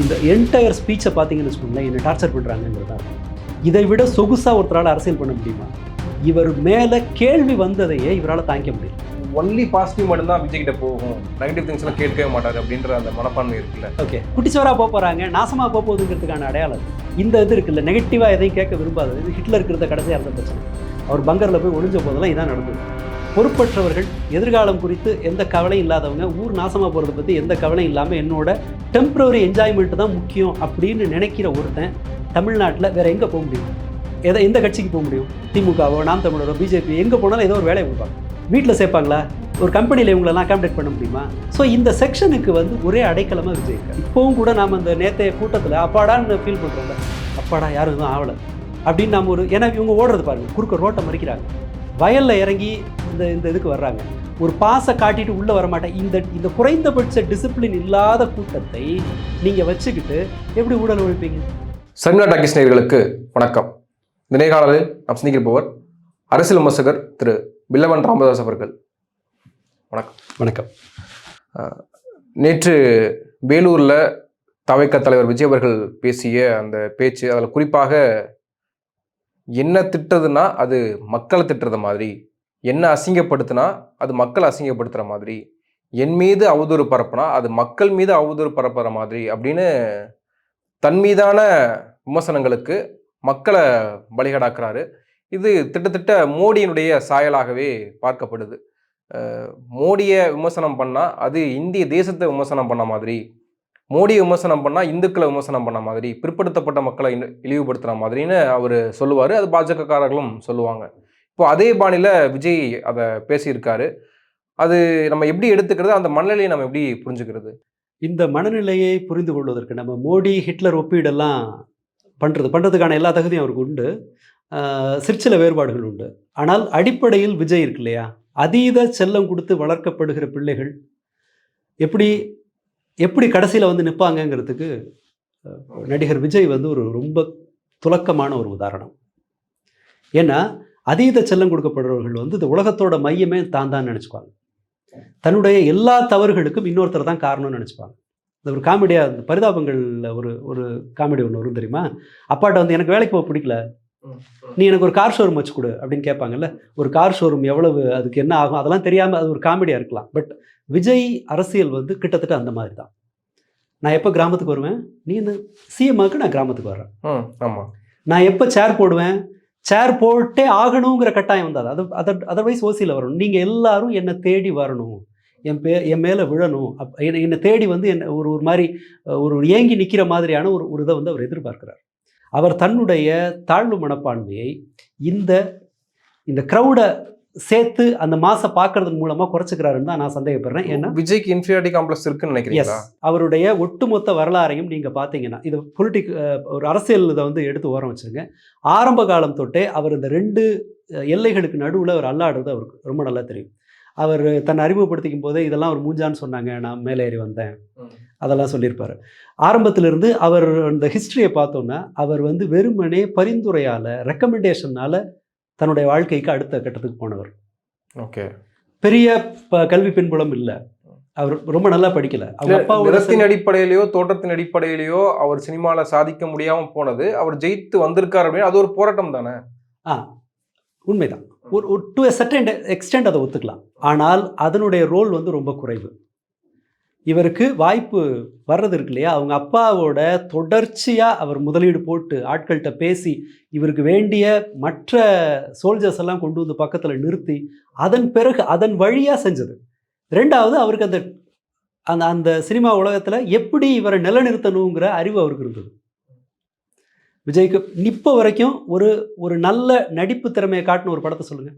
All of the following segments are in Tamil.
இந்த என்டையர் ஸ்பீச்சை பார்த்தீங்கன்னு வச்சுக்கோங்களேன், என்னை டார்ச்சர் பண்ணுறாங்கங்கிறதா. இதை விட சொகுசாக ஒருத்தரால் அரசியல் பண்ண முடியுமா? இவர் மேலே கேள்வி வந்ததையே இவரால் தாங்கிக்க முடியும். ஒன்லி பாசிட்டிவ் மட்டும்தான் விஜய் கிட்ட போகும், நெகட்டிவ் திங்ஸ் எல்லாம் கேட்கவே மாட்டாரு அப்படின்ற அந்த மனப்பான்மை இருக்குல்ல. ஓகே, குட்டிச்சவராக போகிறாங்க, நாசமாக போகுதுங்கிறதுக்கான அடையாளம் இந்த இது இருக்குல்ல. நெகட்டிவாக எதையும் கேட்க விரும்பாதது. இது ஹிட்லர் இருக்கிறத கடைசியாக இருந்த பிரச்சனை. அவர் பங்கரில் போய் ஒளிஞ்ச போதெல்லாம் இதான் நடந்தது. பொறுப்பற்றவர்கள், எதிர்காலம் குறித்து எந்த கவலையும் இல்லாதவங்க, ஊர் நாசமாக போகிறத பற்றி எந்த கவலையும் இல்லாமல் என்னோட டெம்பரரி என்ஜாய்மெண்ட்டு தான் முக்கியம் அப்படின்னு நினைக்கிற ஒருத்தன் தமிழ்நாட்டில் வேறு எங்கே போக முடியும்? எந்த கட்சிக்கு போக முடியும்? திமுகவோ, நாம் தமிழரோ, பிஜேபி, எங்கே போனாலும் ஏதோ ஒரு வேலையை கொடுப்பாங்க. வீட்டில் சேர்ப்பாங்களா? ஒரு கம்பெனியில் இவங்களெல்லாம் அகாமடேட் பண்ண முடியுமா? ஸோ இந்த செக்ஷனுக்கு ஒரே அடைக்கலமாக விஜய் இருக்கார். இப்போவும் கூட நாம் அந்த நேற்றைய கூட்டத்தில் அப்பாடான்னு ஃபீல் பண்ணுறோம்ல, அப்பாடா யாரும் எதுவும் ஆகலை அப்படின்னு நாம் ஏன்னா இவங்க ஓடுறது பாருங்கள், குறுக்க ரோட்டை மறிக்கிறாங்க, வயலில் இறங்கி இந்த இதுக்கு வர்றாங்க, ஒரு பாசை காட்டிட்டு உள்ளே வரமாட்டேன். இந்த குறைந்தபட்ச டிசிப்ளின் இல்லாத கூட்டத்தை நீங்கள் வச்சுக்கிட்டு எப்படி ஊழல் ஒழிப்பீங்க? சர்மிளா டாக்கீஸ் நேயர்களுக்கு வணக்கம். இந்த நேர்காணலில் நாம் சந்திக்கிறப்பவர் அரசியல் விமர்சகர் திரு பில்லவன் ராமதாஸ் அவர்கள். வணக்கம். வணக்கம். நேற்று வேலூரில் தவைக்க தலைவர் விஜய் அவர்கள் பேசிய அந்த பேச்சு, அதில் குறிப்பாக என்ன திட்டுறதுன்னா அது மக்களை திட்டுறது மாதிரி, என்ன அசிங்கப்படுத்தினா அது மக்களை அசிங்கப்படுத்துகிற மாதிரி, என் மீது அவதூறு பரப்புனா அது மக்கள் மீது அவதூறு பரப்புற மாதிரி அப்படின்னு தன் மீதான விமர்சனங்களுக்கு மக்களை பலிகடாக்குறாரு. இது திட்டத்தட்ட மோடியினுடைய சாயலாகவே பார்க்கப்படுது. மோடியை விமர்சனம் பண்ணால் அது இந்திய தேசத்தை விமர்சனம் பண்ண மாதிரி, மோடியை விமர்சனம் பண்ணால் இந்துக்களை விமர்சனம் பண்ண மாதிரி, பிற்படுத்தப்பட்ட மக்களை இழிவுபடுத்துகிற மாதிரின்னு அவர் சொல்லுவார். அது பாஜகக்காரர்களும் சொல்லுவாங்க. இப்போ அதே பாணியில் விஜய் அதை பேசியிருக்காரு. அது நம்ம எப்படி எடுத்துக்கிறது, அந்த மனநிலையை நம்ம எப்படி புரிஞ்சுக்கிறது? இந்த மனநிலையை புரிந்து கொள்வதற்கு நம்ம மோடி ஹிட்லர் ஒப்பீடெல்லாம் பண்ணுறதுக்கான எல்லா தகுதியும் அவருக்கு உண்டு. சிற்சில வேறுபாடுகள் உண்டு. ஆனால் அடிப்படையில் விஜய் இருக்கு இல்லையா, அதீத செல்லம் கொடுத்து வளர்க்கப்படுகிற பிள்ளைகள் எப்படி கடைசியில் நிற்பாங்கங்கிறதுக்கு நடிகர் விஜய் ஒரு ரொம்ப துலக்கமான ஒரு உதாரணம். ஏன்னா அதீத செல்லம் கொடுக்கப்படுறவர்கள் இந்த உலகத்தோட மையமே தான் நினச்சிக்குவாங்க. தன்னுடைய எல்லா தவறுகளுக்கும் இன்னொருத்தர் தான் காரணம்னு நினச்சிப்பாங்க. இந்த ஒரு காமெடியாக, இந்த பரிதாபங்களில் ஒரு காமெடி ஒன்று வரும் தெரியுமா? அப்பாட்ட எனக்கு வேலைக்கு போக பிடிக்கல, நீ எனக்கு ஒரு கார் ஷோரூம் வச்சு கொடு அப்படின்னு கேட்பாங்கல்ல. ஒரு கார் ஷோரூம் எவ்வளவு, அதுக்கு என்ன ஆகும், அதெல்லாம் தெரியாமல் அது ஒரு காமெடியாக இருக்கலாம். பட் விஜய் அரசியல் கிட்டத்தட்ட அந்த மாதிரி தான். நான் எப்போ கிராமத்துக்கு வருவேன், நீ இந்த சிஎம்மாவுக்கு நான் கிராமத்துக்கு வர்றேன். ஆமாம். நான் எப்போ சேர் போடுவேன், சேர் போட்டே ஆகணுங்கிற கட்டாயம் வந்தாது. அதர்வைஸ் ஓசியில் வரணும். நீங்கள் எல்லாரும் என்னை தேடி வரணும், என் மேலே விழணும், என்னை தேடி என்ன ஒரு மாதிரி ஒரு ஏங்கி நிற்கிற மாதிரியான ஒரு இதை அவர் எதிர்பார்க்கிறார். அவர் தன்னுடைய தாழ்வு மனப்பான்மையை இந்த க்ரௌடை சேர்த்து அந்த மாசை பார்க்கறதன் மூலமாக குறைச்சிக்கிறாருன்னு தான் நான் சந்தேகப்படுறேன். ஏன்னா விஜய்க்கு இன்ஃபீரியாரிட்டி காம்ப்ளெக்ஸ் இருக்குன்னு நினைக்கிறீங்களா? அவருடைய ஒட்டுமொத்த வரலாறையும் நீங்கள் பார்த்தீங்கன்னா, இது ஒரு அரசியல் இதை எடுத்து ஓரம் வச்சுருங்க. ஆரம்ப காலம் தொட்டே அவர் இந்த 2 எல்லைகளுக்கு நடுவில் அவர் அல்லாடுறது அவருக்கு ரொம்ப நல்லா தெரியும். அவர் தன்னை அறிமுகப்படுத்திக்கும் போதே இதெல்லாம் அவர் மூஞ்சான்னு சொன்னாங்க, நான் மேலே ஏறி வந்தேன், அதெல்லாம் சொல்லியிருப்பார். ஆரம்பத்திலிருந்து அவர் இந்த ஹிஸ்ட்ரியை பார்த்தோன்னா அவர் வெறுமனே பரிந்துரையால், ரெக்கமெண்டேஷனால் தன்னுடைய வாழ்க்கைக்கு அடுத்த கட்டத்துக்கு போனவர். ஓகே. பெரிய கல்வி பின்புலம் இல்லை, அவர் ரொம்ப நல்லா படிக்கலை. அவங்க அப்பாவின் அடிப்படையிலையோ தோற்றத்தின் அடிப்படையிலையோ அவர் சினிமாவில் சாதிக்க முடியாமல் போனது, அவர் ஜெயித்து வந்திருக்கார் அப்படின்னு அது ஒரு போராட்டம் தானே? உண்மைதான். ஒரு டு எ சர்டன் எக்ஸ்டெண்ட் அதை ஒத்துக்கலாம். ஆனால் அதனுடைய ரோல் ரொம்ப குறைவு. இவருக்கு வாய்ப்பு வர்றது இருக்கு இல்லையா, அவங்க அப்பாவோட தொடர்ச்சியாக அவர் முதலீடு போட்டு ஆட்கள்கிட்ட பேசி இவருக்கு வேண்டிய மற்ற சோல்ஜர்ஸ் எல்லாம் கொண்டு பக்கத்தில் நிறுத்தி அதன் பிறகு அதன் வழியாக செஞ்சது. 2வது அவருக்கு அந்த சினிமா உலகத்தில் எப்படி இவரை நிலைநிறுத்தணுங்கிற அறிவு அவருக்கு இருந்தது. விஜய்க்கு இப்போ வரைக்கும் ஒரு நல்ல நடிப்பு திறமையை காட்டின ஒரு படத்தை சொல்லுங்கள்,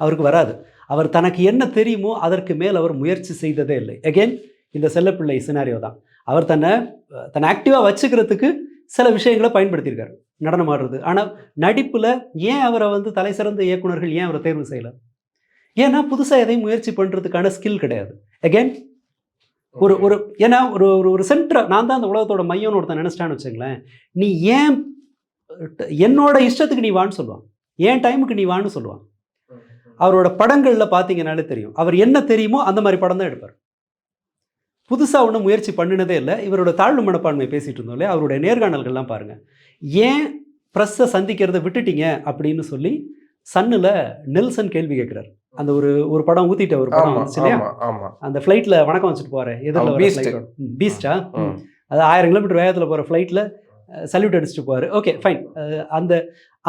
அவருக்கு வராது. அவர் தனக்கு என்ன தெரியுமோ அதற்கு மேல் அவர் முயற்சி செய்ததே இல்லை. அகெயின் இந்த செல்லப்பிள்ளை சினாரியோ தான். அவர் தன்னை ஆக்டிவாக வச்சுக்கிறதுக்கு சில விஷயங்களை பயன்படுத்தியிருக்காரு, நடனம் ஆடுறது. ஆனால் நடிப்பில் ஏன் அவரை தலை சிறந்த இயக்குனர்கள் ஏன் அவரை தேர்வு செய்யலை? ஏன்னா புதுசாக எதையும் முயற்சி பண்ணுறதுக்கான ஸ்கில் கிடையாது. அகெயின் ஏன்னா ஒரு சென்டர், நான் தான் அந்த உலகத்தோட மையம்னு ஒருத்தன் நினச்சிட்டான்னு வச்சுங்களேன், நீ ஏன் என்னோட இஷ்டத்துக்கு நீ வான்னு சொல்லுவான், ஏன் டைமுக்கு நீ வான்னு சொல்லுவான். அவரோட படங்களில் பார்த்தீங்கன்னாலே தெரியும், அவர் என்ன தெரியுமோ அந்த மாதிரி படம் தான் எடுப்பார். புதுசாக ஒன்றும் முயற்சி பண்ணினதே இல்லை. இவரோட தாழ்வு மனப்பான்மை பேசிகிட்டு இருந்தோம் இல்லையா, அவருடைய நேர்காணல்கள்லாம் பாருங்கள். ஏன் ப்ரெஸ்ஸை சந்திக்கிறத விட்டுட்டீங்க அப்படின்னு சொல்லி சன்னில் நெல்சன் கேள்வி கேட்குறாரு. அந்த ஒரு படம் ஊற்றிட்ட ஒரு படம் வந்துச்சு இல்லையா, அந்த ஃப்ளைட்டில் வணக்கம் வச்சுட்டு போகிறேன் எதிரில் பீஸ்டா, அது 1000 கிலோமீட்டர் வேகத்தில் போகிற ஃப்ளைட்டில் சல்யூட் அடிச்சுட்டு போவார். Okay fine. அந்த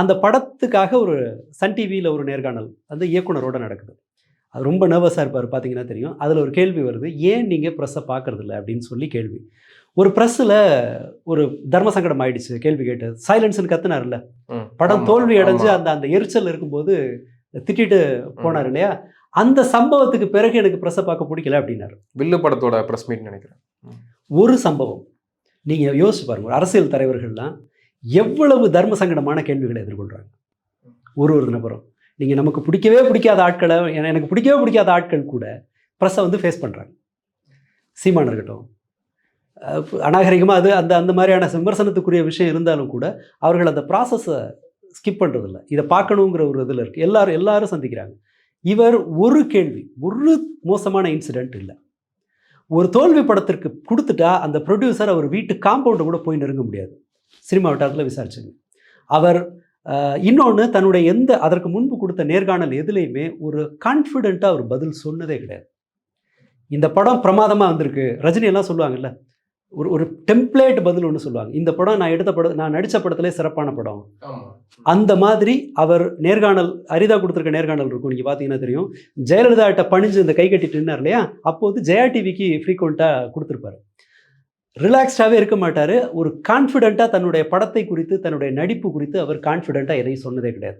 அந்த படத்துக்காக ஒரு சன் டிவியில் ஒரு நேர்காணல் அந்த இயக்குனரோட நடக்குது. அது ரொம்ப நர்வஸாக இருப்பார், பார்த்தீங்கன்னா தெரியும். அதில் ஒரு கேள்வி வருது, ஏன் நீங்கள் ப்ரெஸ்ஸை பார்க்குறதில்ல அப்படின்னு சொல்லி கேள்வி. ஒரு ப்ரெஸ்ஸில் ஒரு தர்ம சங்கடம் ஆயிடுச்சு கேள்வி கேட்டு சைலன்ஸ்னு கத்துனார்ல, படம் தோல்வி அடைஞ்சு அந்த அந்த எரிச்சல் இருக்கும்போது திட்டிட்டு போனார் இல்லையா, அந்த சம்பவத்துக்கு பிறகு எனக்கு ப்ரெஸ்ஸை பார்க்க பிடிக்கல அப்படின்னாரு. வில்லு படத்தோட ப்ரெஸ் மீட் நினைக்கிறேன். ஒரு சம்பவம் நீங்கள் யோசிச்சு பாருங்க, ஒரு அரசியல் தலைவர்கள்லாம் எவ்வளவு தர்ம சங்கடமான கேள்விகளை எதிர்கொள்கிறாங்க. ஒரு நபரும் நீங்கள் நமக்கு பிடிக்கவே பிடிக்காத ஆட்களை, எனக்கு பிடிக்கவே பிடிக்காத ஆட்கள் கூட ப்ரெஸ்ஸை வந்து ஃபேஸ் பண்ணுறாங்க. சீமான் இருக்கட்டும், அநாகரிகமாக அது அந்த அந்த மாதிரியான விமர்சனத்துக்குரிய விஷயம் இருந்தாலும் கூட அவர்கள் அந்த ப்ராசஸை ஸ்கிப் பண்ணுறதில்ல. இதை பார்க்கணுங்கிற ஒரு இதில் இருக்குது. எல்லாரும் சந்திக்கிறாங்க. இவர் ஒரு கேள்வி, ஒரு மோசமான இன்சிடெண்ட் இல்லை. ஒரு தோல்வி படத்திற்கு கொடுத்துட்டா அந்த ப்ரொடியூசர் அவர் வீட்டு காம்பவுண்டை கூட போய் நெருங்க முடியாது. சினிமா வட்டாரத்தில் விசாரிச்சுங்க. அவர் இன்னொன்று, தன்னுடைய அதற்கு முன்பு கொடுத்த நேர்காணல் எதுலேயுமே ஒரு கான்ஃபிடென்ட்டாக அவர் பதில் சொன்னதே கிடையாது. இந்த படம் பிரமாதமாக வந்திருக்கு, ரஜினி எல்லாம் சொல்லுவாங்கல்ல, ஒரு டெம்ப்ளேட் பதில் ஒன்று சொல்லுவாங்க. இந்த படம் நான் நடித்த படத்திலே சிறப்பான படம். அந்த மாதிரி அவர் நேர்காணல் அரிதா கொடுத்துருக்க நேர்காணல் இருக்கும். நீங்கள் பார்த்தீங்கன்னா தெரியும், ஜெயலலிதாட்ட பணிஞ்சு இந்த கை கட்டிட்டு இருந்தார் இல்லையா, அப்போது ஜெயா டிவிக்கு ஃப்ரீக்வெண்ட்டாக கொடுத்துருப்பாரு. ரிலாக்ஸ்டாகவே இருக்க மாட்டார். ஒரு கான்ஃபிடென்ட்டாக தன்னுடைய படத்தை குறித்து, தன்னுடைய நடிப்பு குறித்து அவர் கான்ஃபிடென்ட்டாக எதையும் சொன்னதே கிடையாது.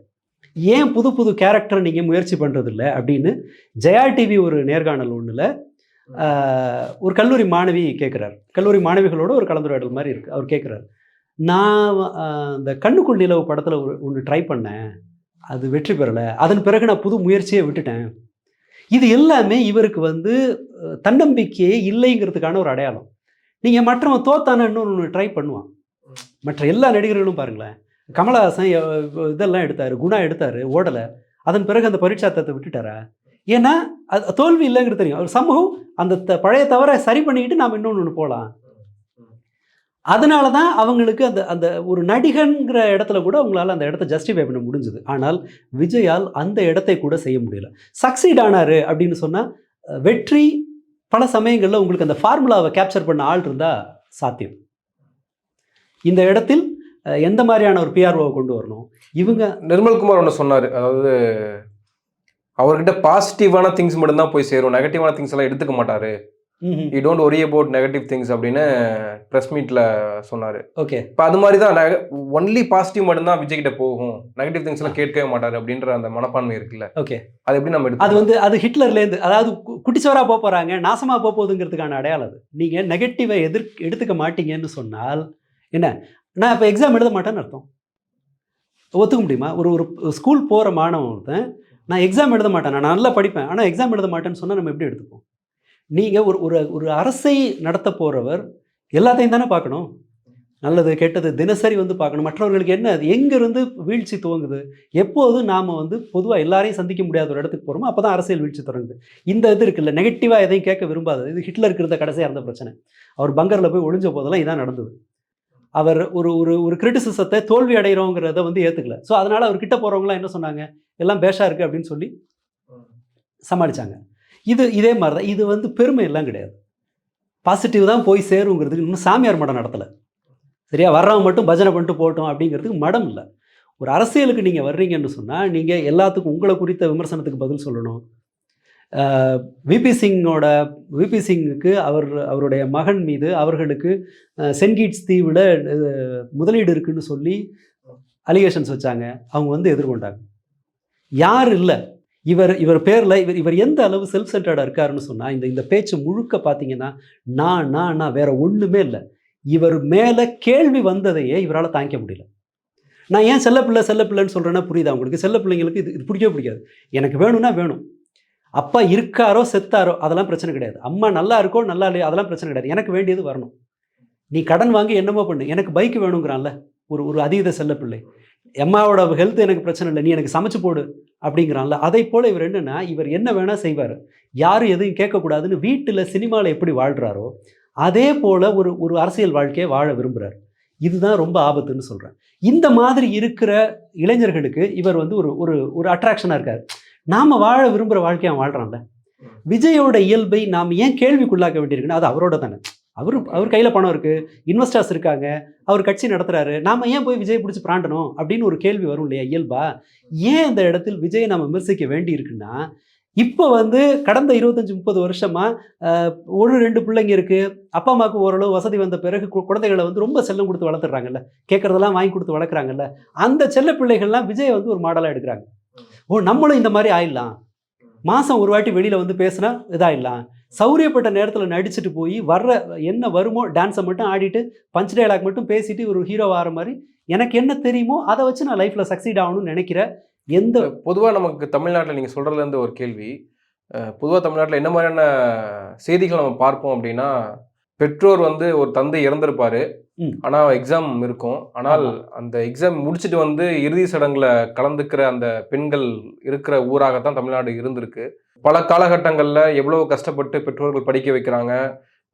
ஏன் புது புது கேரக்டர் நீங்கள் முயற்சி பண்ணுறதில்ல அப்படின்னு ஜெயா டிவி ஒரு நேர்காணல் ஒன்றில் ஒரு கல்லூரி மாணவி கேட்குறாரு. கல்லூரி மாணவிகளோட ஒரு கலந்துரையாடல் மாதிரி இருக்குது. அவர் கேட்குறாரு, நான் இந்த கண்ணுக்குள் நிலவு படத்தில் ஒன்று ட்ரை பண்ணேன், அது வெற்றி பெறலை, அதன் பிறகு நான் புது முயற்சியை விட்டுட்டேன். இது எல்லாமே இவருக்கு வந்து தன்னம்பிக்கையே இல்லைங்கிறதுக்கான ஒரு அடையாளம். நீங்கள் மற்றவன் தோத்தான இன்னொன்று ட்ரை பண்ணுவான். மற்ற எல்லா நடிகர்களும் பாருங்களேன், கமலஹாசன் இதெல்லாம் எடுத்தார், குணா எடுத்தார், ஓடலை, அதன் பிறகு அந்த பரீட்சாத்தத்தை விட்டுட்டாரா? ஏன்னா அது தோல்வி இல்லைங்கிறது தெரியும். ஒரு சமூகம் அந்த பழைய தவறை சரி பண்ணிக்கிட்டு நாம் இன்னொன்று போகலாம். அதனால தான் அவங்களுக்கு அந்த அந்த ஒரு நடிகன்கிற இடத்துல கூட அவங்களால அந்த இடத்த ஜஸ்டிஃபை பண்ண முடிஞ்சுது. ஆனால் விஜயால் அந்த இடத்தை கூட செய்ய முடியல. சக்சீட் ஆனார் அப்படின்னு சொன்னால் வெற்றி பல சமயங்களில் உங்களுக்கு அந்த ஃபார்முலாவை கேப்சர் பண்ண ஆள் இருந்தால் சாத்தியம். இந்த இடத்தில் எந்த மாதிரியான ஒரு பிஆர்ஓவை கொண்டு வரணும்? இவங்க நிர்மல்குமார் ஒன்று சொன்னார், அதாவது அவர்கிட்ட பாசிட்டிவான திங்ஸ் மட்டும்தான் போய் சேரும், நெகட்டிவான திங்ஸ் எல்லாம் எடுத்துக்க மாட்டார். You don't worry about negative things அப்படின்னு ப்ரெஸ் மீட்டில் சொன்னார். ஓகே, இப்போ அது மாதிரி தான் ஒன்லி பாசிட்டிவ் மட்டும்தான் விஜய் கிட்ட போகும், நெகட்டிவ் திங்ஸ் எல்லாம் கேட்கவே மாட்டார் அப்படின்ற அந்த மனப்பான்மை இருக்குல்ல. ஓகே, அது எப்படி நம்ம அது வந்து அது ஹிட்லர்லேருந்து, அதாவது குட்டிச்சவராக போக போகிறாங்க, நாசமாக போக போகுதுங்கிறதுக்கான அடையாளம் அது. நீங்கள் நெகட்டிவை எடுத்துக்க மாட்டீங்கன்னு சொன்னால் என்ன, நான் இப்போ எக்ஸாம் எழுத மாட்டேன்னு அர்த்தம். ஒத்துக்க முடியுமா? ஒரு ஸ்கூல் போகிற மாணவன் நான் எக்ஸாம் எழுத மாட்டேன், நான் நல்லா படிப்பேன், ஆனால் எக்ஸாம் எழுத மாட்டேன்னு சொன்னால் நம்ம எப்படி எடுத்துப்போம்? நீங்கள் ஒரு அரசை நடத்த போகிறவர் எல்லாத்தையும் தானே பார்க்கணும். நல்லது கெட்டது தினசரி வந்து பார்க்கணும். மற்றவர்களுக்கு என்ன, அது எங்கேருந்து வீழ்ச்சி துவங்குது, எப்போது நாம் வந்து பொதுவாக எல்லாரையும் சந்திக்க முடியாத ஒரு இடத்துக்கு போகிறோமோ அப்போ தான் அரசியல் வீழ்ச்சி தொடங்குது. இந்த இது இருக்குல்ல, நெகட்டிவாக எதையும் கேட்க விரும்பாது. இது ஹிட்லருக்கு இருந்த கடைசியாக இருந்த பிரச்சனை. அவர் பங்கரில் போய் ஒளிஞ்ச போதெல்லாம் இதான் நடந்தது. அவர் ஒரு கிரிட்டிசிசத்தை தோல்வி அடைகிறோங்கிறத வந்து ஏற்றுக்கல. ஸோ அதனால் அவர் கிட்ட போகிறவங்களாம் என்ன சொன்னாங்க, எல்லாம் பேஷாக இருக்குது அப்படின்னு சொல்லி சமாளித்தாங்க. இதே மாதிரி தான். இது வந்து பெருமை எல்லாம் கிடையாது, பாசிட்டிவ் தான் போய் சேருங்கிறதுக்கு இன்னும் சாமியார் மடம் நடத்தலை. சரியா, வர்றவங்க மட்டும் பஜனை பண்ணிட்டு போட்டோம் அப்படிங்கிறதுக்கு மடம் இல்லை. ஒரு அரசியலுக்கு நீங்கள் வர்றீங்கன்னு சொன்னால் நீங்கள் எல்லாத்துக்கும் உங்களை குறித்த விமர்சனத்துக்கு பதில் சொல்லணும். விபி சிங்குக்கு அவருடைய மகன் மீது அவர்களுக்கு சென்கிட்ஸ் தீவில் முதலீடு இருக்குன்னு சொல்லி அலிகேஷன்ஸ் வச்சாங்க. அவங்க வந்து எதிர்கொண்டாங்க. யார் இல்லை, இவர் பேரில் இவர் எந்த அளவு செல்ஃப் சென்டர்டாக இருக்காருன்னு சொன்னால் இந்த பேச்சு முழுக்க பார்த்தீங்கன்னா நான் வேற ஒன்றுமே இல்லை. இவர் மேலே கேள்வி வந்ததையே இவரால் தாங்கிக்க முடியல. நான் ஏன் செல்லப்பிள்ளைன்னு சொல்கிறேன்னா புரியுதா உங்களுக்கு? செல்ல பிள்ளைங்களுக்கு இது பிடிக்கவே பிடிக்காது. எனக்கு வேணும்னா வேணும். அப்பா இருக்காரோ செத்தாரோ அதெல்லாம் பிரச்சனை கிடையாது. அம்மா நல்லா இருக்கோ நல்லா இல்லையோ அதெல்லாம் பிரச்சனை கிடையாது. எனக்கு வேண்டியது வரணும். நீ கடன் வாங்கி என்னமோ பண்ணு, எனக்கு பைக் வேணுங்கிறான்ல ஒரு அதீத செல்லப்பிள்ளை. எம்மாவோட ஹெல்த் எனக்கு பிரச்சனை இல்லை, நீ எனக்கு சமைச்சு போடு அப்படிங்கிறான்ல. அதை போல் இவர் என்னென்னா, இவர் என்ன வேணால் செய்வார், யாரும் எதையும் கேட்கக்கூடாதுன்னு வீட்டில் சினிமாவில் எப்படி வாழ்கிறாரோ அதே போல் ஒரு அரசியல் வாழ்க்கையை வாழ விரும்புகிறார். இதுதான் ரொம்ப ஆபத்துன்னு சொல்கிறேன். இந்த மாதிரி இருக்கிற இளைஞர்களுக்கு இவர் வந்து ஒரு அட்ராக்ஷனாக இருக்கார். நாம் வாழ விரும்புகிற வாழ்க்கையை அவன் வாழ்கிறான்ல. விஜயோட இயல்பை நாம் ஏன் கேள்விக்குள்ளாக்க வேண்டியிருக்குன்னா அது அவரோட தானே. அவர் கையில் பணம் இருக்குது, இன்வெஸ்டர்ஸ் இருக்காங்க, அவர் கட்சி நடத்துகிறாரு, நாம் ஏன் போய் விஜய் பிடிச்சி பிராண்டணும் அப்படின்னு ஒரு கேள்வி வரும் இல்லையா இயல்பா. ஏன் இந்த இடத்தில் விஜயை நம்ம விமர்சிக்க வேண்டி இருக்குன்னா, இப்போ வந்து கடந்த 25-30 வருஷமாக 1-2 பிள்ளைங்க இருக்குது, அப்பா அம்மாவுக்கு ஓரளவு வசதி வந்த பிறகு குழந்தைகளை வந்து ரொம்ப செல்லம் கொடுத்து வளர்த்துறாங்கல்ல, கேட்குறதெல்லாம் வாங்கி கொடுத்து வளர்க்குறாங்கல்ல. அந்த செல்ல பிள்ளைகள்லாம் விஜயை வந்து ஒரு மாடலாக எடுக்கிறாங்க. நம்மளும் இந்த மாதிரி ஆயிடலாம், மாதம் ஒரு வாட்டி வெளியில் வந்து பேசுனா இதாகிடலாம், சௌரியப்பட்ட நேரத்தில் நடிச்சுட்டு போய் வர்ற என்ன வருமோ டான்ஸை மட்டும் ஆடிட்டு பஞ்ச் டயலாக் மட்டும் பேசிட்டு ஒரு ஹீரோ ஆகிற மாதிரி எனக்கு என்ன தெரியுமோ அதை வச்சு நான் லைஃப்பில் சக்சீட் ஆகணும்னு நினைக்கிற எந்த. பொதுவாக நமக்கு தமிழ்நாட்டில் நீங்கள் சொல்கிறதுலேருந்து ஒரு கேள்வி, பொதுவாக தமிழ்நாட்டில் என்ன மாதிரியான செய்திகள் நம்ம பார்ப்போம் அப்படின்னா, பெற்றோர் வந்து ஒரு தந்தை இறந்திருப்பார், ஆனால் எக்ஸாம் இருக்கும், ஆனால் அந்த எக்ஸாம் முடிச்சுட்டு வந்து இறுதி சடங்குல கலந்துக்கிற அந்த பெண்கள் இருக்கிற ஊராகத்தான் தமிழ்நாடு இருந்திருக்கு. பல காலகட்டங்களில் எவ்வளோ கஷ்டப்பட்டு பெற்றோர்கள் படிக்க வைக்கிறாங்க,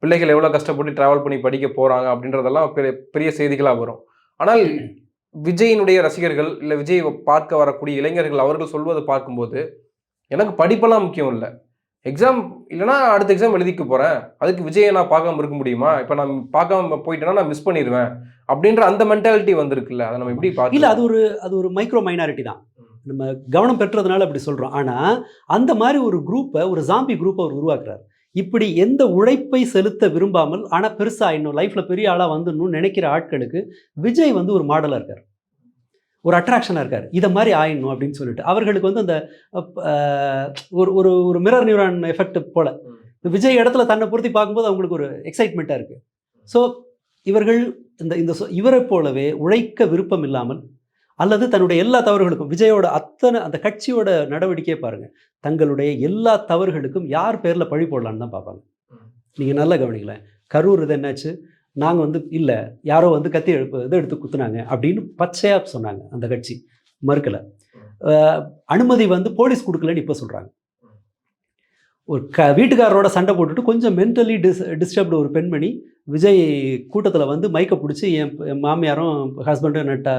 பிள்ளைகள் எவ்வளோ கஷ்டப்பட்டு ட்ராவல் பண்ணி படிக்க போகிறாங்க அப்படின்றதெல்லாம் பெரிய செய்திகளாக வரும். ஆனால் விஜயினுடைய ரசிகர்கள் இல்லை விஜய் பார்க்க வரக்கூடிய இளைஞர்கள் அவர்கள் சொல்வதை பார்க்கும்போது எனக்கு படிப்பெல்லாம் முக்கியம் இல்லை, எக்ஸாம் இல்லைனா அடுத்த எக்ஸாம் எழுதிக்க போகிறேன், அதுக்கு விஜயை நான் பார்க்காம இருக்க முடியுமா, இப்போ நான் பார்க்காம போயிட்டேன்னா நான் மிஸ் பண்ணிடுவேன் அப்படின்ற அந்த மென்டாலிட்டி வந்திருக்குல்ல, அதை நம்ம எப்படி பார்க்க? இல்லை, அது ஒரு மைக்ரோ மைனாரிட்டி தான், நம்ம கவனம் பெற்றதுனால அப்படி சொல்கிறோம். ஆனால் அந்த மாதிரி ஒரு குரூப்பை, ஒரு ஜாம்பி குரூப்பை அவர் உருவாக்குறார். இப்படி எந்த உழைப்பை செலுத்த விரும்பாமல் ஆனால் பெருசாக இன்னும் லைஃப்பில் பெரிய ஆளாக வந்துடணும்னு நினைக்கிற ஆட்களுக்கு விஜய் வந்து ஒரு மாடலாக இருக்கார், ஒரு அட்ராக்ஷனாக இருக்கார். இதை மாதிரி ஆயிடணும் அப்படின்னு சொல்லிட்டு அவர்களுக்கு வந்து அந்த ஒரு மிரர் நியூரான் எஃபெக்ட் போல் விஜய் இடத்துல தன்னை பொருத்தி பார்க்கும்போது அவங்களுக்கு ஒரு எக்ஸைட்மெண்ட்டாக இருக்குது. ஸோ இவர்கள் இவரை போலவே உழைக்க விருப்பம் இல்லாமல் அல்லது தன்னுடைய எல்லா தவறுகளுக்கும் விஜயோட அந்த கட்சியோட நடவடிக்கையை பாருங்கள், தங்களுடைய எல்லா தவறுகளுக்கும் யார் பேரில் பழி போடலான்னு தான் பார்ப்பாங்க. நீங்கள் நல்லா கவனிங்களேன், கரூர் இது என்னாச்சு, நாங்கள் வந்து இல்லை யாரோ வந்து கத்தி எடுத்து குத்துனாங்க அப்படின்னு பச்சையாக சொன்னாங்க, அந்த கட்சி மறுக்கலை. அனுமதி வந்து போலீஸ் கொடுக்கலன்னு இப்போ சொல்கிறாங்க. ஒரு வீட்டுக்காரரோட சண்டை போட்டுட்டு கொஞ்சம் மென்டலி டிஸ்டர்ப்டு ஒரு பெண்மணி விஜய் கூட்டத்தில் வந்து மைக்கை பிடிச்சி என் மாமியாரும் ஹஸ்பண்டும் என்னட்ட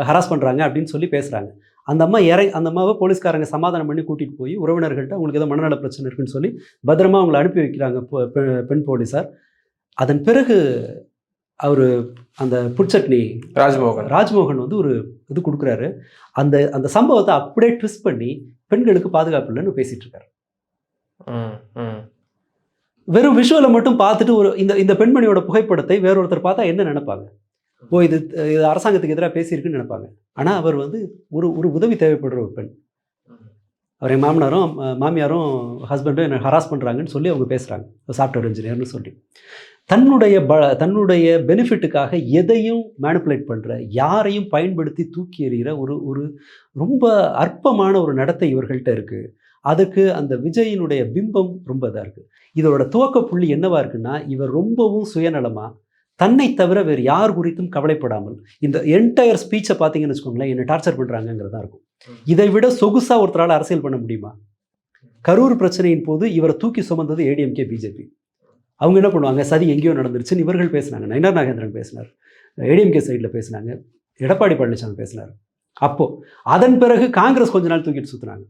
ஹராஸ் பண்ணுறாங்க அப்படின்னு சொல்லி பேசுகிறாங்க. அந்த அம்மாவை போலீஸ்காரங்க சமாதானம் பண்ணி கூட்டிகிட்டு போய் உறவினர்கள்ட்ட அவங்களுக்கு ஏதோ மனநல பிரச்சனை இருக்குன்னு சொல்லி பத்திரமா அவங்களை அனுப்பி வைக்கிறாங்க பெண் போலீஸார். அதன் பிறகு அவர் அந்த புட்சட்னி ராஜ்மோகன் வந்து ஒரு இது கொடுக்குறாரு. அந்த சம்பவத்தை அப்படியே ட்விஸ்ட் பண்ணி பெண்களுக்கு பாதுகாப்பு இல்லைன்னு பேசிகிட்டு இருக்காரு. வெறும் விஷுவலை மட்டும் பார்த்துட்டு இந்த பெண்மணியோட புகைப்படத்தை வேறொருத்தர் பார்த்தா என்ன நினைப்பாங்க, இது அரசாங்கத்துக்கு எதிராக பேசியிருக்குன்னு நினைப்பாங்க. ஆனால் அவர் வந்து ஒரு உதவி தேவைப்படுற ஒரு பெண், அவர் என் மாமியாரும் ஹஸ்பண்டும் என்னை ஹராஸ் பண்ணுறாங்கன்னு சொல்லி அவங்க பேசுகிறாங்க, சாஃப்ட்வேர் இன்ஜினியர்னு சொல்லி. தன்னுடைய பெனிஃபிட்டுக்காக எதையும் மேனிப்புலேட் பண்ணுற, யாரையும் பயன்படுத்தி தூக்கி எறிகிற ஒரு ரொம்ப அற்பமான ஒரு நடத்தை இவர்கள்ட்ட இருக்குது. அதுக்கு அந்த விஜயினுடைய பிம்பம் ரொம்ப இதாக இருக்குது. இதோட துவக்க புள்ளி என்னவா இருக்குன்னா, இவர் ரொம்பவும் சுயநலமாக தன்னை தவிர வேறு யார் குறித்தும் கவலைப்படாமல் இந்த என்டையர் ஸ்பீச்சை பார்த்தீங்கன்னு வச்சுக்கோங்களேன், என்னை டார்ச்சர் பண்ணுறாங்கிறதா இருக்கும். இதை விட சொகுசாக ஒருத்தரால் அரசியல் பண்ண முடியுமா? கரூர் பிரச்சனையின் போது இவரை தூக்கி சுமந்தது ஏடிஎம்கே பிஜேபி. அவங்க என்ன பண்ணுவாங்க, சதி எங்கேயோ நடந்துருச்சுன்னு இவர்கள் பேசினாங்க, நயினார் நாகேந்திரன் பேசினார், ஏடிஎம்கே சைடில் பேசினாங்க, எடப்பாடி பழனிசாமி பேசினார். அப்போது அதன் பிறகு காங்கிரஸ் கொஞ்ச நாள் தூக்கிட்டு சுற்றுனாங்க.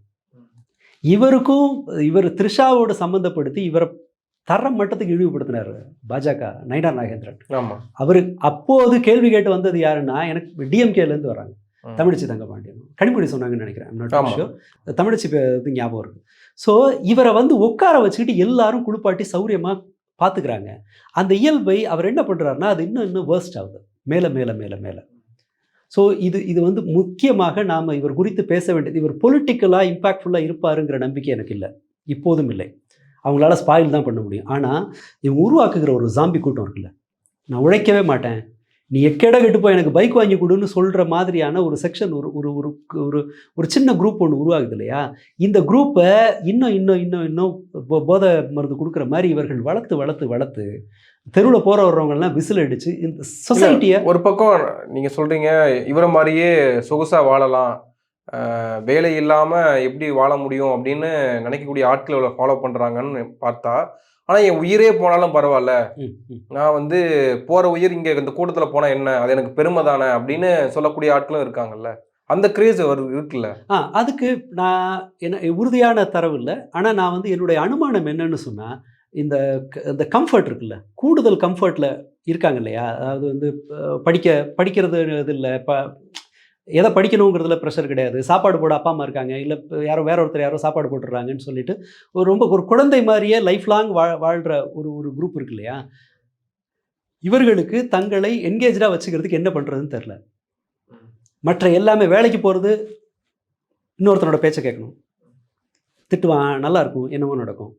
இவர் த்ரிஷாவோடு சம்மந்தப்படுத்தி இவரை தர மட்டத்துக்கு இழிவுபடுத்தினார் பாஜக நயினார் நாகேந்திரன். ஆமாம், அவர் அப்போது கேள்வி கேட்டு வந்தது யாருன்னா, எனக்கு டிஎம்கேலேருந்து வராங்க, தமிழிச்சி தங்கபாண்டியன் கனிமொழி சொன்னாங்கன்னு நினைக்கிறேன், தமிழிச்சி இது ஞாபகம் இருக்குது. ஸோ இவரை வந்து உட்கார வச்சுக்கிட்டு எல்லாரும் குளிப்பாட்டி சௌரியமாக பார்த்துக்கிறாங்க. அந்த இயல்பை அவர் என்ன பண்ணுறாருன்னா, அது இன்னும் வேர்ஸ்ட் ஆகுது, மேலே மேலே மேலே மேலே. ஸோ இது வந்து முக்கியமாக நாம் இவர் குறித்து பேச வேண்டியது. இவர் பொலிட்டிக்கலாக இம்பாக்ட்ஃபுல்லாக இருப்பாருங்கிற நம்பிக்கை எனக்கு இல்லை, இப்போதும் இல்லை. அவங்களால ஸ்பாயில் தான் பண்ண முடியும். ஆனால் இவங்க உருவாக்குகிற ஒரு ஜாம்பி கூட்டம் இருக்குல்ல, நான் உழைக்கவே மாட்டேன், நீ எக்கேட கெட்டு போய் எனக்கு பைக் வாங்கி கொடுன்னு சொல்கிற மாதிரியான ஒரு செக்ஷன் ஒரு ஒரு ஒரு ஒரு ஒரு சின்ன குரூப் ஒன்று உருவாகுது இல்லையா? இந்த குரூப்பை இன்னும் போதை மருந்து கொடுக்குற மாதிரி இவர்கள் வளர்த்து தெருவில் போகிற வர்றவங்கெல்லாம் விசில் அடித்து இந்த சொசைட்டியை ஒரு பக்கம் நீங்கள் சொல்கிறீங்க இவரை மாதிரியே சொகுசாக வாழலாம், வேலை இல்லாமல் எப்படி வாழ முடியும் அப்படின்னு நினைக்கக்கூடிய ஆட்கள் இவ்வளோ ஃபாலோ பண்ணுறாங்கன்னு பார்த்தா, ஆனால் என் உயிரே போனாலும் பரவாயில்ல, நான் வந்து போகிற உயிர் இங்கே இந்த கூட்டத்தில் போனால் என்ன, அது எனக்கு பெருமை தானே அப்படின்னு சொல்லக்கூடிய ஆட்களும் இருக்காங்கல்ல. அந்த கிரேஸ் இருக்குல்ல. அதுக்கு நான் என்ன உறுதியான தரவு இல்லை. ஆனால் நான் வந்து என்னுடைய அனுமானம் என்னன்னு சொன்னால், இந்த கம்ஃபர்ட் இருக்குல்ல, கூடுதல் கம்ஃபர்ட்டில் இருக்காங்க இல்லையா? அதாவது வந்து படிக்கிறது இது இல்லை, எதை படிக்கணுங்கிறதுல ப்ரெஷர் கிடையாது, சாப்பாடு போட அப்பா அம்மா இருக்காங்க, இல்லை வேற ஒருத்தர் சாப்பாடு போட்டுடுறாங்கன்னு சொல்லிட்டு ஒரு குழந்தை மாதிரியே லைஃப் லாங் வாழ்கிற ஒரு குரூப் இருக்கு இல்லையா? இவர்களுக்கு தங்களை என்கேஜாக வச்சுக்கிறதுக்கு என்ன பண்ணுறதுன்னு தெரில. மற்ற எல்லாமே வேலைக்கு போகிறது, இன்னொருத்தனோட பேச்சை கேட்கணும், திட்டுவான், நல்லா இருக்கும், என்னவோ நடக்கும்.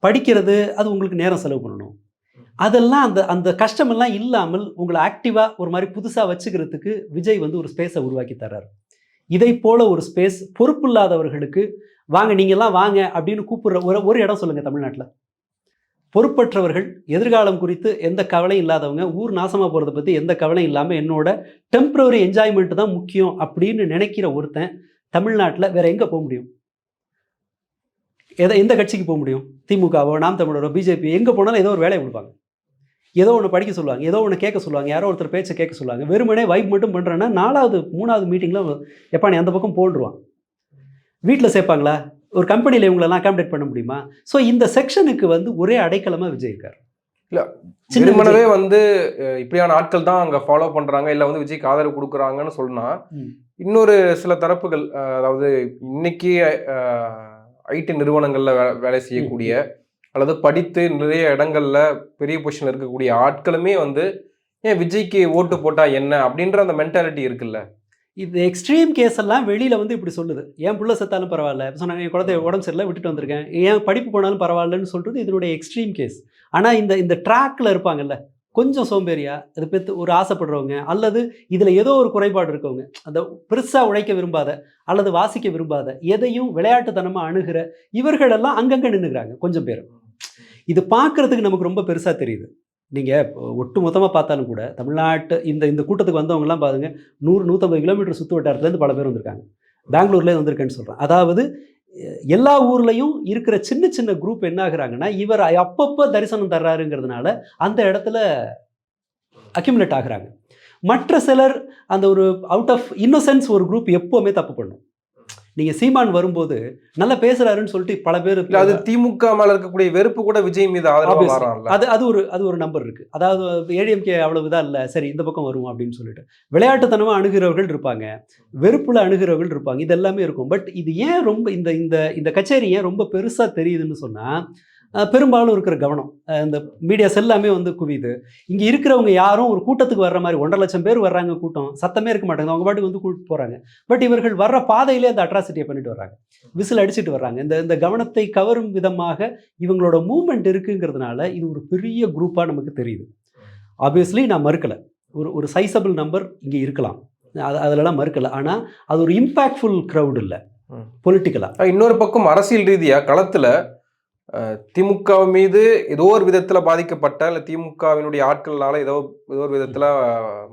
படிக்கிறது, அது உங்களுக்கு நேரம் செலவு பண்ணணும். அதெல்லாம் அந்த கஷ்டமெல்லாம் இல்லாமல் உங்களை ஆக்டிவாக ஒரு மாதிரி புதுசாக வச்சுக்கிறதுக்கு விஜய் வந்து ஒரு ஸ்பேஸை உருவாக்கி தர்றாரு. இதை போல் ஒரு ஸ்பேஸ் பொறுப்பு இல்லாதவர்களுக்கு வாங்க, நீங்கள்லாம் வாங்க அப்படின்னு கூப்பிடுற ஒரு இடம் சொல்லுங்கள் தமிழ்நாட்டில். பொறுப்பற்றவர்கள், எதிர்காலம் குறித்து எந்த கவலையும் இல்லாதவங்க, ஊர் நாசமாக போகிறத பற்றி எந்த கவலையும் இல்லாமல் என்னோட டெம்பரரி என்ஜாய்மெண்ட்டு தான் முக்கியம் அப்படின்னு நினைக்கிற ஒருத்தன் தமிழ்நாட்டில் வேறு எங்கே போக முடியும்? எந்த கட்சிக்கு போக முடியும்? திமுகவோ, நாம் தமிழரோ, பிஜேபி, எங்கே போனாலும் ஏதோ ஒரு வேலையை கொடுப்பாங்க, ஏதோ ஒன்று படிக்க சொல்லுவாங்க, ஏதோ ஒன்று கேட்க சொல்லுவாங்க, யாரோ ஒருத்தர் பேச்சை கேட்க சொல்லுவாங்க. வெறுமனே வைப் மட்டும் பண்ணுறேன்னா 4வது 3வது மீட்டிங்கில் எப்பா நீ அந்த பக்கம் போடுருவான். வீட்டில் சேர்ப்பாங்களா? ஒரு கம்பெனியில் இவங்களெல்லாம் அகாமடேட் பண்ண முடியுமா? ஸோ இந்த செக்ஷனுக்கு வந்து ஒரே அடைக்கலமாக விஜய் இருக்கார். இல்லை, சின்னமனவே வந்து இப்படியான ஆட்கள் தான் அங்கே ஃபாலோ பண்ணுறாங்க, இல்லை வந்து விஜய்க்கு ஆதரவு கொடுக்குறாங்கன்னு சொன்னால், இன்னொரு சில தரப்புகள், அதாவது இன்னைக்கு ஐடி நிறுவனங்களில் வேலை செய்யக்கூடிய அல்லது படித்து நிறைய இடங்கள்ல பெரிய பொசிஷன்ல இருக்கக்கூடிய ஆட்களுமே வந்து ஏன் விஜய்க்கு ஓட்டு போட்டா என்ன அப்படின்ற அந்த மென்டாலிட்டி இருக்குல்ல. இது எக்ஸ்ட்ரீம் கேஸ் எல்லாம் வெளியில வந்து இப்படி சொல்லுது. என் புள்ள செத்தாலும் பரவாயில்ல, சொன்னாங்க என் குழந்தை உடம்பு சரியில்லை விட்டுட்டு வந்திருக்கேன், ஏன் படிப்பு போனாலும் பரவாயில்லன்னு சொல்றது இதனுடைய எக்ஸ்ட்ரீம் கேஸ். ஆனால் இந்த ட்ராக்ல இருப்பாங்கல்ல, கொஞ்சம் சோம்பேறியா, அது பெற்று ஒரு ஆசைப்படுறவங்க, அல்லது இதில் ஏதோ ஒரு குறைபாடு இருக்கவங்க, அந்த பெருசாக உழைக்க விரும்பாத அல்லது வாசிக்க விரும்பாத, எதையும் விளையாட்டுத்தனமாக அணுகிற இவர்களெல்லாம் அங்கங்கே நின்றுக்கிறாங்க கொஞ்சம் பேர். இது பார்க்குறதுக்கு நமக்கு ரொம்ப பெருசாக தெரியுது. நீங்கள் ஒட்டு மொத்தமாக பார்த்தாலும் கூட தமிழ்நாட்டு இந்த கூட்டத்துக்கு வந்தவங்கலாம் பாருங்க, 100-150 கிலோமீட்டர் சுற்று வட்டாரத்துலேருந்து பல பேர் வந்திருக்காங்க. பெங்களூர்லேயே வந்திருக்கேன்னு சொல்கிறேன். அதாவது எல்லா ஊர்லேயும் இருக்கிற சின்ன குரூப் என்ன ஆகுறாங்கன்னா, இவர் அப்பப்போ தரிசனம் தர்றாருங்கிறதுனால அந்த இடத்துல அக்யூமுலேட் ஆகுறாங்க. மற்ற சிலர் அந்த ஒரு அவுட் ஆஃப் இன்னோசென்ஸ் ஒரு குரூப் எப்போவுமே தப்பு பண்ணும். நீங்கள் சீமான் வரும்போது நல்லா பேசுறாருன்னு சொல்லிட்டு பல பேர், அது திமுக மேல இருக்கக்கூடிய வெறுப்பு கூட விஜய் மீது அது ஒரு நம்பர் இருக்கு. அதாவது ஏடிஎம்கே அவ்வளவு இதாக இல்லை, சரி இந்த பக்கம் வருவோம் அப்படின்னு சொல்லிட்டு விளையாட்டுத்தனமாக அணுகிறவர்கள் இருப்பாங்க, வெறுப்புல அணுகிறவர்கள் இருப்பாங்க, இது எல்லாமே இருக்கும். பட் இது ஏன் ரொம்ப இந்த கச்சேரி ஏன் ரொம்ப பெருசாக தெரியுதுன்னு சொன்னால், பெரும்பாலும் இருக்கிற கவனம் இந்த மீடியாஸ் எல்லாமே வந்து குவியுது. இங்கே இருக்கிறவங்க யாரும் ஒரு கூட்டத்துக்கு வர்ற மாதிரி 1.5 லட்சம் பேர் வர்றாங்க, கூட்டம் சத்தமே இருக்க மாட்டாங்க, அவங்க பாட்டுக்கு வந்து கூப்பிட்டு போகிறாங்க. பட் இவர்கள் வர்ற பாதையிலே அந்த அட்ராசிட்டியை பண்ணிட்டு வர்றாங்க, விசில் அடிச்சுட்டு வர்றாங்க. இந்த கவனத்தை கவரும் விதமாக இவங்களோட மூவ்மெண்ட் இருக்குங்கிறதுனால இது ஒரு பெரிய குரூப்பாக நமக்கு தெரியுது. ஆப்வியஸ்லி நான் மறுக்கலை, ஒரு சைஸபிள் நம்பர் இங்கே இருக்கலாம், அதிலலாம் மறுக்கலை. ஆனால் அது ஒரு இம்பேக்ட்ஃபுல் க்ரௌட் இல்லை பொலிட்டிக்கலாக. இன்னொரு பக்கம் அரசியல் ரீதியாக களத்தில் திமுக மீது ஏதோ ஒரு விதத்தில் பாதிக்கப்பட்ட, இல்லை திமுகவினுடைய ஆட்கள்னால ஏதோ ஒரு விதத்தில்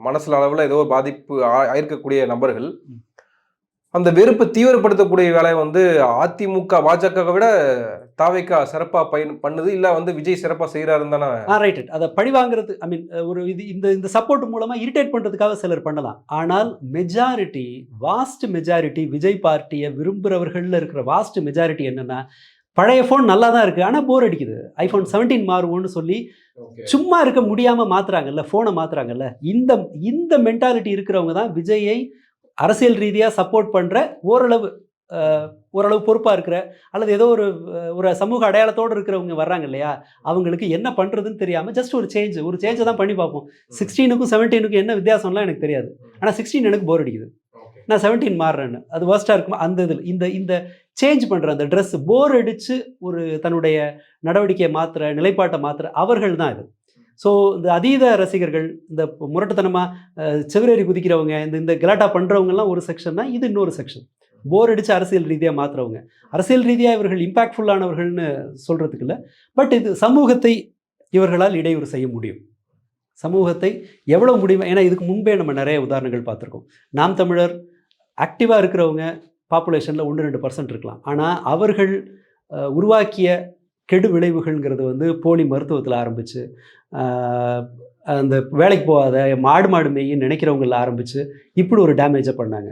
மனசில் அளவில் ஏதோ ஒரு பாதிப்பு ஆயிருக்கக்கூடிய நபர்கள் அந்த வெறுப்பை தீவிரப்படுத்தக்கூடிய வேலையை வந்து அதிமுக பாஜகவை விட தாவேக்கா சிறப்பாக பண்ணுது, இல்லை வந்து விஜய் சிறப்பாக செய்கிறாருன்னு தானே. ரைட். அதை பழி வாங்குறது, ஐ மீன் ஒரு இந்த சப்போர்ட் மூலமாக இரிட்டேட் பண்ணுறதுக்காக சிலர் பண்ணலாம். ஆனால் வாஸ்ட் மெஜாரிட்டி விஜய் பார்ட்டியை விரும்புகிறவர்களில் இருக்கிற வாஸ்ட் மெஜாரிட்டி என்னென்னா, பழைய ஃபோன் நல்லா தான் இருக்குது, ஆனால் போர் அடிக்குது, ஐஃபோன் 17 மாறுவோன்னு சொல்லி சும்மா இருக்க முடியாமல் மாற்றுறாங்கல்ல, ஃபோனை மாற்றுறாங்கல்ல. இந்த மென்டாலிட்டி இருக்கிறவங்க தான் விஜயை அரசியல் ரீதியாக சப்போர்ட் பண்ணுற, ஓரளவு பொறுப்பாக இருக்கிற, அல்லது ஏதோ ஒரு சமூக அடையாளத்தோடு இருக்கிறவங்க வர்றாங்க இல்லையா, அவங்களுக்கு என்ன பண்ணுறதுன்னு தெரியாமல் ஜஸ்ட் ஒரு சேஞ்சை தான் பண்ணி பார்ப்போம். 16க்கும் 17க்கும் என்ன வித்தியாசம்லாம் எனக்கு தெரியாது, ஆனால் 16 எனக்கு போர் அடிக்குது, நான் 17 மாறுறேன்னு, அது வேர்ஸ்ட்டாக இருக்கும். அந்த இதில் இந்த சேஞ்ச் பண்ணுற அந்த ட்ரெஸ் போர் அடித்து ஒரு தன்னுடைய நடவடிக்கையை மாற்றுற, நிலைப்பாட்டை மாற்றுற அவர்கள் தான் இது. ஸோ இந்த அதீத ரசிகர்கள், இந்த முரட்டுத்தனமாக செவிரேறி குதிக்கிறவங்க, இந்த கலாட்டா பண்ணுறவங்கலாம் ஒரு செக்ஷன்னா, இது இன்னொரு செக்ஷன். போர் அடித்து அரசியல் ரீதியாக மாற்றுறவங்க. அரசியல் ரீதியாக இவர்கள் இம்பேக்ட்ஃபுல்லானவர்கள்னு சொல்கிறதுக்கு இல்லை. பட் இது சமூகத்தை இவர்களால் இடையூறு செய்ய முடியும். சமூகத்தை எவ்வளோ முடியும்? ஏன்னா இதுக்கு முன்பே நம்ம நிறைய உதாரணங்கள் பார்த்துருக்கோம். நாம் தமிழர் ஆக்டிவாக இருக்கிறவங்க பாப்புலேஷனில் 1-2% இருக்கலாம். ஆனால் அவர்கள் உருவாக்கிய கெடு விளைவுகள்ங்கிறது வந்து போலி மருத்துவத்தில் ஆரம்பித்து, அந்த வேலைக்கு போகாத மாடு மேய்ன்னு நினைக்கிறவங்கள ஆரம்பித்து இப்படி ஒரு டேமேஜை பண்ணாங்க.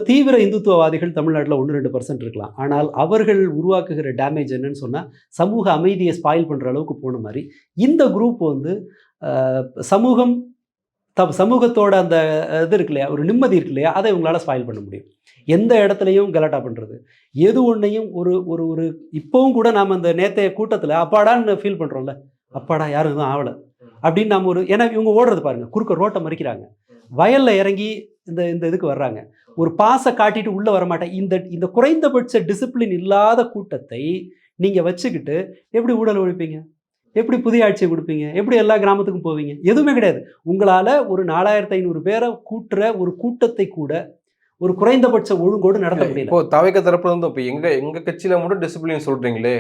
தீவிர இந்துத்துவவாதிகள் தமிழ்நாட்டில் 1-2% இருக்கலாம். ஆனால் அவர்கள் உருவாக்குகிற டேமேஜ் என்னன்னு சொன்னால் சமூக அமைதியை ஸ்பாயில் பண்ணுற அளவுக்கு போன மாதிரி இந்த குரூப் வந்து சமூகத்தோட அந்த இது இருக்கு இல்லையா, ஒரு நிம்மதி இருக்கு இல்லையா, அதை இவங்களால் ஸ்பாயில் பண்ண முடியும். எந்த இடத்துலையும் கலாட்டா பண்ணுறது, எது ஒன்றையும் ஒரு ஒரு ஒரு இப்போவும் கூட நாம் அந்த நேற்றைய கூட்டத்தில் அப்பாடான்னு ஃபீல் பண்ணுறோம்ல, அப்பாடா யாரும் எதுவும் ஆகலை அப்படின்னு நாம் ஏன்னா இவங்க ஓடுறது பாருங்கள், குறுக்க ரோட்டை மறிக்கிறாங்க, வயலில் இறங்கி இந்த இதுக்கு வர்றாங்க, ஒரு பாசை காட்டிட்டு உள்ளே வரமாட்டேன். இந்த குறைந்தபட்ச டிசிப்ளின் இல்லாத கூட்டத்தை நீங்கள் வச்சுக்கிட்டு எப்படி ஊழல் ஒழிப்பீங்க? எப்படி புதிய ஆட்சியை கொடுப்பீங்க? எப்படி எல்லா கிராமத்துக்கும் போவீங்க? எதுவுமே கிடையாது. உங்களால் ஒரு 4500 பேரை கூட்டுற ஒரு கூட்டத்தை கூட ஒரு குறைந்தபட்ச ஒழுங்கோடு நடத்த முடியல. இப்போ தவைக்க தரப்புல இருந்து இப்போ எங்க கட்சியில மட்டும் டிசிப்ளின் சொல்றீங்களே,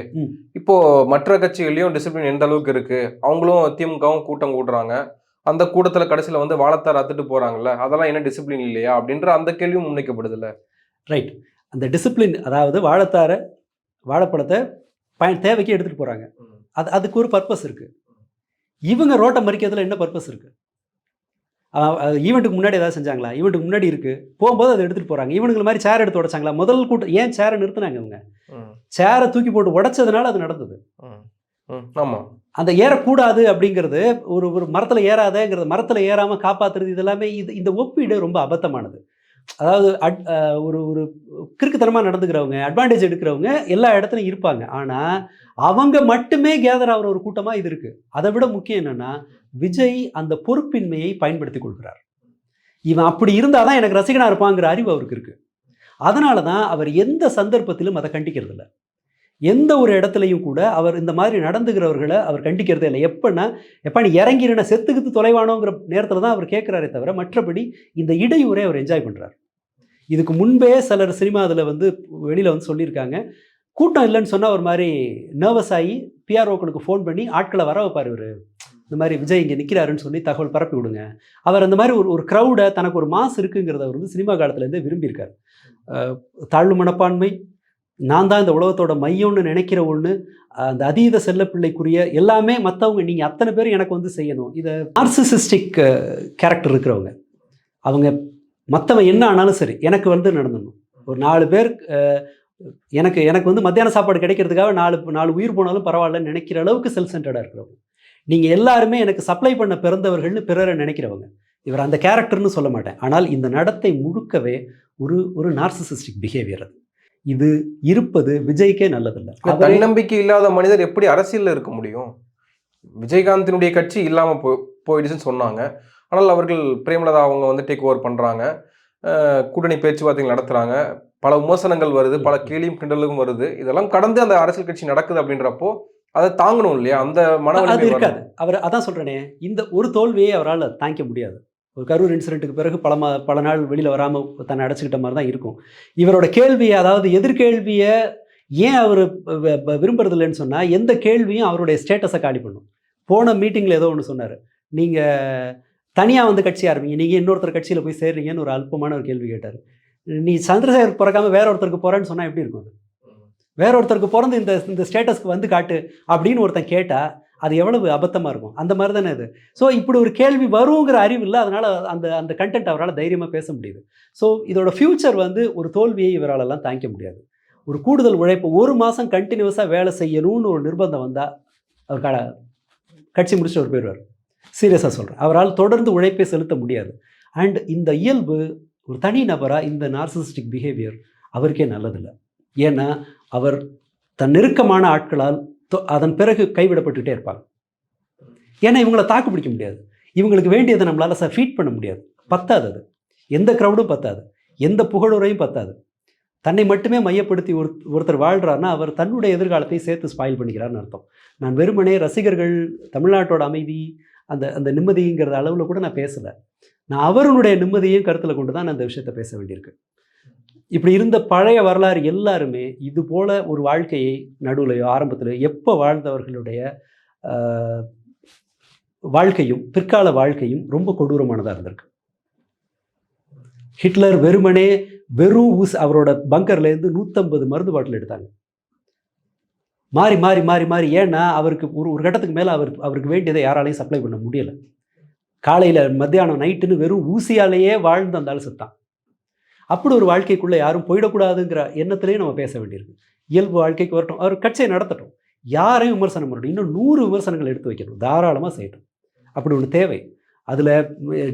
இப்போ மற்ற கட்சிகள்லயும் டிசிப்ளின் எந்த அளவுக்கு இருக்கு? அவங்களும் திமுகவும் கூட்டம் கூட்டுறாங்க, அந்த கூட்டத்துல கடைசியில வந்து வாழைத்தார் அத்துட்டு போறாங்கல்ல, அதெல்லாம் என்ன டிசிப்ளின் இல்லையா அப்படின்ற அந்த கேள்வியும் முன்வைக்கப்படுதுல்ல. ரைட். அந்த டிசிப்ளின், அதாவது வாழைப்பழத்தை தேவைக்கு எடுத்துட்டு போறாங்க, அதுக்கு ஒரு பர்பஸ் இருக்கு. இவங்க ரோட்டை மறிக்கிறதுல என்ன பர்பஸ் இருக்கு? ஈவெண்ட்டுக்கு முன்னாடி ஏதாவது செஞ்சாங்களா? ஈவெண்ட்டுக்கு முன்னாடி இருக்கு, போகும்போது அதை எடுத்துட்டு போறாங்க. இவனுங்களை மாதிரி சேர் எடுத்து உடைச்சாங்களா? முதல் கூட்டம் ஏன் சேரை நிறுத்தினாங்க? இவங்க சேரை தூக்கி போட்டு உடைச்சதுனால அது நடந்தது. ஆமா, அந்த ஏறக்கூடாது அப்படிங்கிறது, ஒரு மரத்தில் ஏறாதங்கிறது, மரத்தில் ஏறாமல் காப்பாற்றுறது, இதெல்லாமே இந்த ஒப்பீடு ரொம்ப அபத்தமானது. அதாவது ஒரு கிறுக்குத்தனமாக நடந்துக்கிறவங்க, அட்வான்டேஜ் எடுக்கிறவங்க எல்லா இடத்துலையும் இருப்பாங்க. ஆனால் அவங்க மட்டுமே கேதர் ஆகிற ஒரு கூட்டமாக இது இருக்குது. அதை விட முக்கியம் என்னென்னா, விஜய் அந்த பொறுப்பின்மையை பயன்படுத்தி கொள்கிறார். இவன் அப்படி இருந்தால் தான் எனக்கு ரசிகனாக இருப்பாங்கிற அறிவு அவருக்கு இருக்குது. அதனால தான் அவர் எந்த சந்தர்ப்பத்திலும் அதை கண்டிக்கிறது இல்லை. எந்த ஒரு இடத்துலையும் கூட அவர் இந்த மாதிரி நடந்துகிறவர்களை அவர் கண்டிக்கிறதே இல்லை. எப்போ நீ இறங்கிருன செத்துக்குத்து தொலைவானோங்கிற நேரத்தில் தான் அவர் கேட்குறாரே தவிர, மற்றபடி இந்த இடையூரை அவர் என்ஜாய் பண்ணுறார். இதுக்கு முன்பே சிலர் சினிமா அதில் வந்து வெளியில் வந்து சொல்லியிருக்காங்க, கூட்டம் இல்லைன்னு சொன்னால் ஒரு மாதிரி நர்வஸ் ஆகி பிஆர்ஓக்களுக்கு ஃபோன் பண்ணி ஆட்களை வர வைப்பார். இவர் இந்த மாதிரி விஜய் இங்கே நிற்கிறாருன்னு சொல்லி தகவல் பரப்பி விடுங்க. அவர் அந்த மாதிரி ஒரு க்ரௌடை, தனக்கு ஒரு மாஸ் இருக்குங்கிறத அவர் வந்து சினிமா காலத்துலேருந்தே விரும்பியிருக்கார். தாழ்வு மனப்பான்மை, நான் தான் இந்த உலகத்தோட மையம்னு நினைக்கிற ஒன்று, அந்த அதீத செல்லப்பிள்ளைக்குரிய எல்லாமே மற்றவங்க நீங்கள் அத்தனை பேரும் எனக்கு வந்து செய்யணும். இதை நார்சிசிஸ்டிக் கேரக்டர் இருக்கிறவங்க, அவங்க மற்றவன் என்ன ஆனாலும் சரி எனக்கு வந்து நடந்துடணும். ஒரு 4 பேர் எனக்கு வந்து மத்தியான சாப்பாடு கிடைக்கிறதுக்காக 4 உயிர் போனாலும் பரவாயில்லன்னு நினைக்கிற அளவுக்கு செல்ஃப் சென்டர்டாக இருக்கிறவங்க. நீங்கள் எல்லாருமே எனக்கு சப்ளை பண்ண பிறந்தவர்கள்னு பிறரை நினைக்கிறவங்க. இவர் அந்த கேரக்டர்னு சொல்ல மாட்டேன். ஆனால் இந்த நடத்தை முழுக்கவே ஒரு நார்சிசிஸ்டிக் பிஹேவியர். அது இது இருப்பது விஜய்க்கே நல்லதில்லை. தன்னம்பிக்கை இல்லாத மனிதர் எப்படி அரசியலில் இருக்க முடியும்? விஜயகாந்தினுடைய கட்சி இல்லாமல் போயிடுச்சுன்னு சொன்னாங்க. ஆனால் அவர்கள் பிரேமலதா அவங்க வந்து டேக் ஓவர் பண்ணுறாங்க, கூட்டணி பேச்சுவார்த்தைகள் நடத்துகிறாங்க, பல விமர்சனங்கள் வருது, பல கேலியும் கிண்டலும் வருது. இதெல்லாம் கடந்து அந்த அரசியல் கட்சி நடக்குது அப்படின்றப்போ அதை தாங்கணும் இல்லையா? அந்த மனவலிமை இருக்காது. அவர் அதான் சொல்கிறேனே, இந்த ஒரு தோல்வியை அவரால் தாங்கிக்க முடியாது. ஒரு கரூர் இன்சிடென்ட்டுக்கு பிறகு பல நாள் வெளியில் வராமல் தன்னை அடைச்சிக்கிட்ட மாதிரி தான் இருக்கும். இவரோட கேள்வியை, அதாவது எதிர்கேள்வியை ஏன் அவர் விரும்புறதில்லைன்னு சொன்னால், எந்த கேள்வியும் அவருடைய ஸ்டேட்டஸை காலி பண்ணும். போன மீட்டிங்கில் ஏதோ ஒன்று சொன்னார், நீங்கள் தனியாக வந்து கட்சி ஆரம்பிங்க, நீங்கள் இன்னொருத்தர் கட்சியில் போய் சேர்றீங்கன்னு ஒரு அல்பமான ஒரு கேள்வி கேட்டார். நீ சந்திரசேகர் பிறக்காம வேற ஒருத்தருக்கு போகிறேன்னு சொன்னால் எப்படி இருக்கும்? அது வேற ஒருத்தருக்கு பிறந்து இந்த ஸ்டேட்டஸ்க்கு வந்து காட்டு அப்படின்னு ஒருத்தன் கேட்டால் அது எவ்வளவு அபத்தமாக இருக்கும். அந்த மாதிரி தானே இது. ஸோ இப்படி ஒரு கேள்வி வருங்கிற அறிவு இல்லை. அதனால் அந்த கண்டென்ட் அவரால் தைரியமாக பேச முடியுது. ஸோ இதோட ஃப்யூச்சர் வந்து ஒரு தோல்வியை இவராலெல்லாம் தாங்கிக்க முடியாது. ஒரு கூடுதல் உழைப்பு, 1 மாதம் கண்டினியூஸாக வேலை செய்யணும்னு ஒரு நிர்பந்தம் வந்தால் அவர் கட்சி முடிச்சுட்டு அவர் போயிடுவார். சீரியஸாக சொல்கிறேன். அவரால் தொடர்ந்து உழைப்பை செலுத்த முடியாது. அண்ட் இந்த இயல்பு ஒரு தனி நபராக இந்த நார்சிசிஸ்டிக் பிஹேவியர் அவருக்கே நல்லதில்லை. ஏன்னா அவர் தன் நெருக்கமான ஆட்களால் அதன் பிறகு கைவிடப்பட்டுகிட்டே இருப்பாங்க. ஏன்னா இவங்களை தாக்கு பிடிக்க முடியாது. இவங்களுக்கு வேண்டியதை நம்மளால் ஃபீட் பண்ண முடியாது. பத்தாது. அது எந்த க்ரௌடும் பத்தாது, எந்த புகழுரையும் பத்தாது. தன்னை மட்டுமே மையப்படுத்தி ஒருத்தர் வாழ்கிறாருன்னா அவர் தன்னுடைய எதிர்காலத்தை சேர்த்து ஸ்பாயில் பண்ணிக்கிறாருன்னு அர்த்தம். நான் வெறுமனே ரசிகர்கள், தமிழ்நாட்டோட அமைதி, அந்த அந்த நிம்மதிங்கிற அளவில் கூட நான் பேசலை. நான் அவருடைய நிம்மதியையும் கருத்தில் கொண்டு தான் நான் இந்த விஷயத்தை பேச வேண்டியிருக்கு. இப்படி இருந்த பழைய வரலாறு எல்லாருமே இது போல ஒரு வாழ்க்கையை நடுவுலையோ ஆரம்பத்திலையோ எப்போ வாழ்ந்தவர்களுடைய வாழ்க்கையும் பிற்கால வாழ்க்கையும் ரொம்ப கொடூரமானதாக இருந்திருக்கு. ஹிட்லர் வெறுமனே அவரோட பங்கர்லேருந்து 150 மருந்து பாட்டில் எடுத்தாங்க. மாறி மாறி மாறி மாறி. ஏன்னா அவருக்கு ஒரு கட்டத்துக்கு மேலே அவருக்கு வேண்டியதை யாராலையும் சப்ளை பண்ண முடியலை. காலையில் மத்தியானம் நைட்டுன்னு வெறும் ஊசியாலேயே வாழ்ந்து அந்த ஆள் செத்தான். அப்படி ஒரு வாழ்க்கைக்குள்ளே யாரும் போயிடக்கூடாதுங்கிற எண்ணத்துலேயும் நம்ம பேச வேண்டியிருக்கு. இயல்பு வாழ்க்கைக்கு வரட்டும், அவர் கட்சியை நடத்தட்டும், யாரையும் விமர்சனம் பண்ணட்டும், இன்னும் 100 விமர்சனங்கள் எடுத்து வைக்கணும், தாராளமாக செய்யட்டும். அப்படி ஒன்று தேவை. அதில்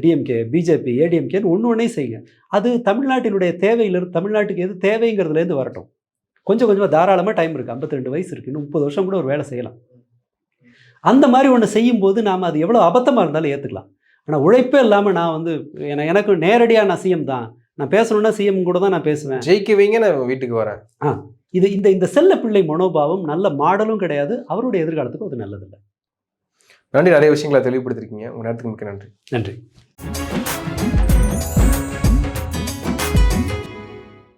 டிஎம்கே, பிஜேபி, ஏடிஎம்கேன்னு ஒன்றே செய்யுங்க. அது தமிழ்நாட்டினுடைய தேவையிலிருந்து, தமிழ்நாட்டுக்கு எது தேவைங்கிறதுலேருந்து வரட்டும். கொஞ்சம் கொஞ்சமாக தாராளமாக டைம் இருக்குது. 52 வயசு இருக்குது, இன்னும் 30 வருஷம் கூட ஒரு வேலை செய்யலாம். அந்த மாதிரி ஒன்று செய்யும்போது நாம் அது எவ்வளோ அபத்தமாக இருந்தாலும் ஏற்றுக்கலாம். ஆனால் உழைப்பே இல்லாமல் நான் எனக்கு நேரடியாக நான் சிஎம் தான், நான் பேசணுன்னா சிஎம் கூட தான் நான் பேசுவேன், ஜெயிக்க வைங்க, நான் வீட்டுக்கு வரேன். இது இந்த செல்ல பிள்ளை மனோபாவம் நல்ல மாடலும் கிடையாது, அவருடைய எதிர்காலத்துக்கும் அது நல்லதில்லை. நன்றி. நிறைய விஷயங்களை தெளிவுபடுத்திருக்கீங்க. உங்கள் நேரத்துக்கு மிக்க நன்றி. நன்றி.